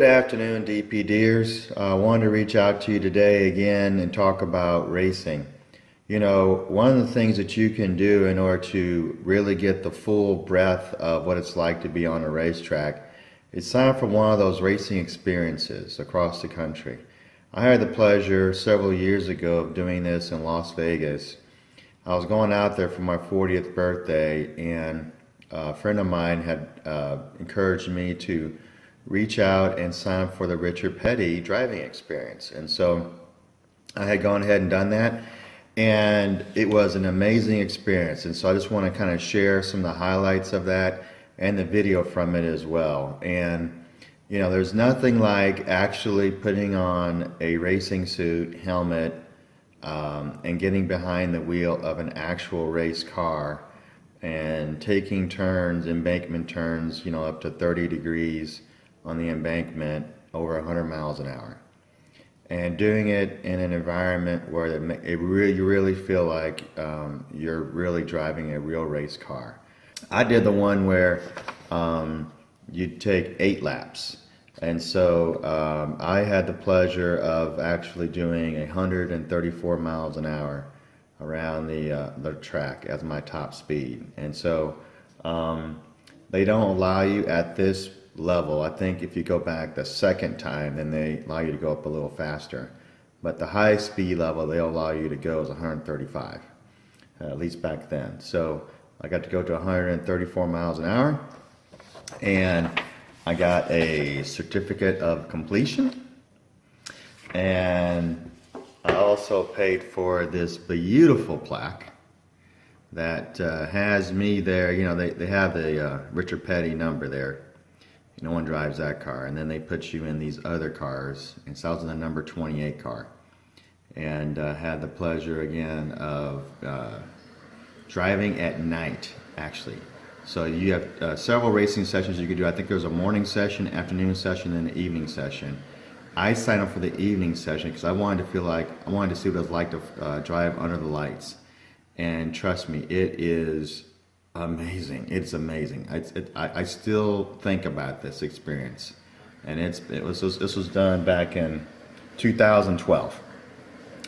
Good afternoon, DPDers. I wanted to reach out to you today again and talk about racing. You know, one of the things that you can do in order to really get the full breadth of what it's like to be on a racetrack is sign up for one of those racing experiences across the country. I had the pleasure several years ago of doing this in Las Vegas. I was going out there for my 40th birthday, and a friend of mine had encouraged me to reach out and sign up for the Richard Petty driving experience. And so I had gone ahead and done that, and it was an amazing experience. And so I just want to kind of share some of the highlights of that and the video from it as well. And you know, there's nothing like actually putting on a racing suit, helmet, and getting behind the wheel of an actual race car and taking turns, embankment turns, you know, up to 30 degrees on the embankment over 100 miles an hour, and doing it in an environment where you really feel like you're really driving a real race car. I did the one where you take 8 laps, and so I had the pleasure of actually doing 134 miles an hour around the track as my top speed. And so they don't allow you at this level. I think if you go back the second time, then they allow you to go up a little faster. But the highest speed level they'll allow you to go is 135, at least back then. So I got to go to 134 miles an hour, and I got a certificate of completion, and I also paid for this beautiful plaque that has me there. You know, they have the Richard Petty number there. No one drives that car, and then they put you in these other cars, and so I was in the number 28 car, and had the pleasure again of driving at night, actually. So you have several racing sessions you could do. I think there's a morning session, afternoon session, and an evening session. I signed up for the evening session because I wanted to see what it was like to drive under the lights, and trust me, it is amazing. It's amazing. I still think about this experience, and this was done back in 2012.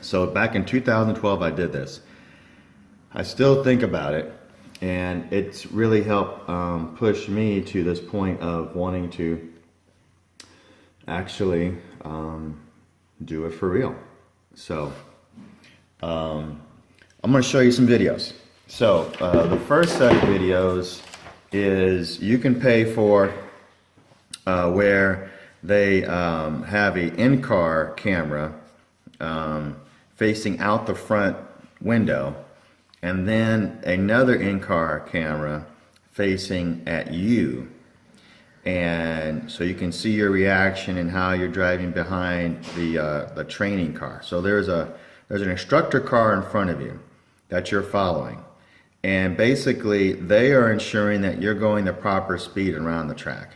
So back in 2012 I did this. I still think about it, and it's really helped push me to this point of wanting to actually do it for real. So I'm going to show you some videos. So the first set of videos is you can pay for where they have a in-car camera facing out the front window, and then another in-car camera facing at you, and so you can see your reaction and how you're driving behind the training car. So there's an instructor car in front of you that you're following. And basically, they are ensuring that you're going the proper speed around the track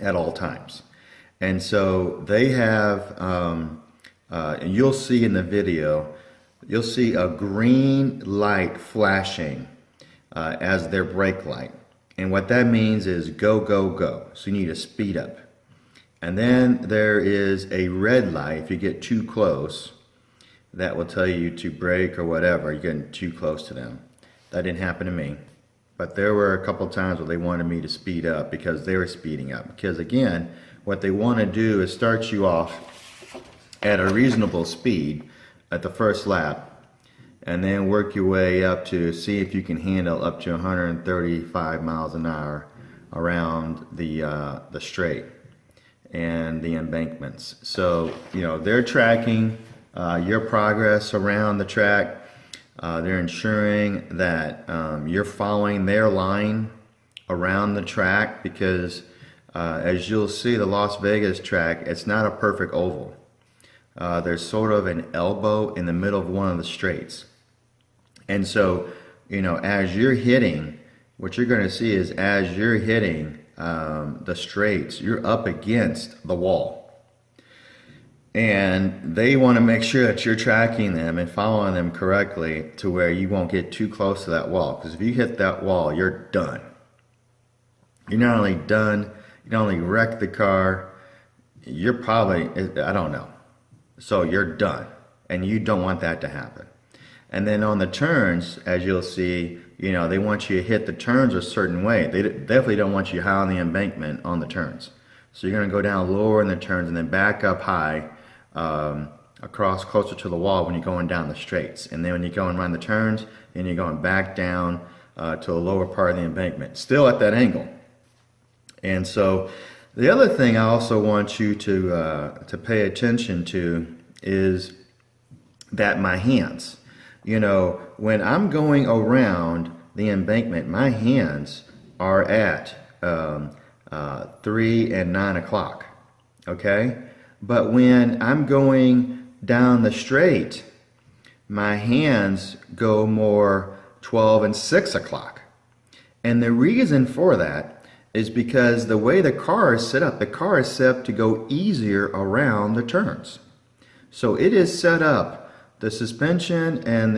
at all times. And so they have, and you'll see in the video, you'll see a green light flashing as their brake light. And what that means is go, go, go. So you need to speed up. And then there is a red light if you get too close. That will tell you to brake or whatever, you're getting too close to them. That didn't happen to me, but there were a couple times where they wanted me to speed up because they were speeding up. Because again, what they want to do is start you off at a reasonable speed at the first lap, and then work your way up to see if you can handle up to 135 miles an hour around the straight and the embankments. So you know, they're tracking your progress around the track. They're ensuring that you're following their line around the track, because as you'll see, the Las Vegas track, it's not a perfect oval. There's sort of an elbow in the middle of one of the straights. And so, you know, as you're hitting, what you're going to see is as you're hitting the straights, you're up against the wall. And they want to make sure that you're tracking them and following them correctly to where you won't get too close to that wall. Because if you hit that wall, you're done. You're not only done, you not only wreck the car, you're probably, I don't know. So you're done, and you don't want that to happen. And then on the turns, as you'll see, you know, they want you to hit the turns a certain way. They definitely don't want you high on the embankment on the turns. So you're going to go down lower in the turns and then back up high across closer to the wall when you're going down the straights. And then when you're going around the turns, then you're going back down to the lower part of the embankment, still at that angle. And so the other thing I also want you to pay attention to is that my hands, you know, when I'm going around the embankment, my hands are at 3 and 9 o'clock, okay? But when I'm going down the straight, my hands go more 12 and 6 o'clock. And the reason for that is because the way the car is set up, the car is set up to go easier around the turns. So it is set up, the suspension and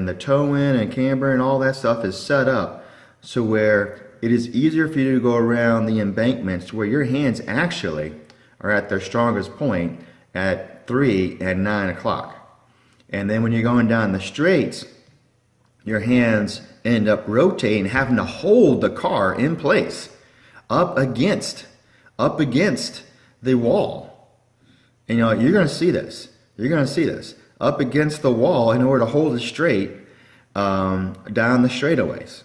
the toe in and camber and all that stuff is set up so where it is easier for you to go around the embankments where your hands actually are at their strongest point at 3 and 9 o'clock. And then when you're going down the straights, your hands end up rotating, having to hold the car in place up against the wall. And you know, you're going to see this. You're going to see this up against the wall in order to hold it straight down the straightaways.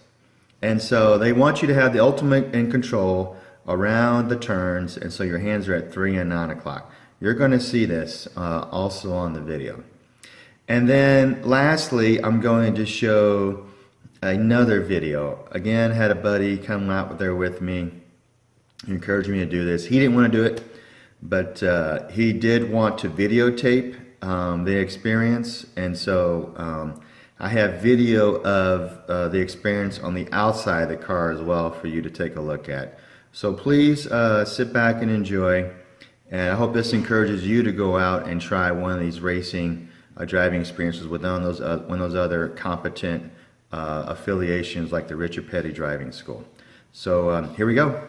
And so they want you to have the ultimate in control around the turns, and so your hands are at 3 and 9 o'clock. You're going to see this also on the video. And then lastly, I'm going to show another video. Again, had a buddy come out there with me, encouraged me to do this. He didn't want to do it, but he did want to videotape the experience, and so I have video of the experience on the outside of the car as well for you to take a look at. So please sit back and enjoy, and I hope this encourages you to go out and try one of these racing driving experiences with one of those other competent affiliations like the Richard Petty Driving School. So here we go.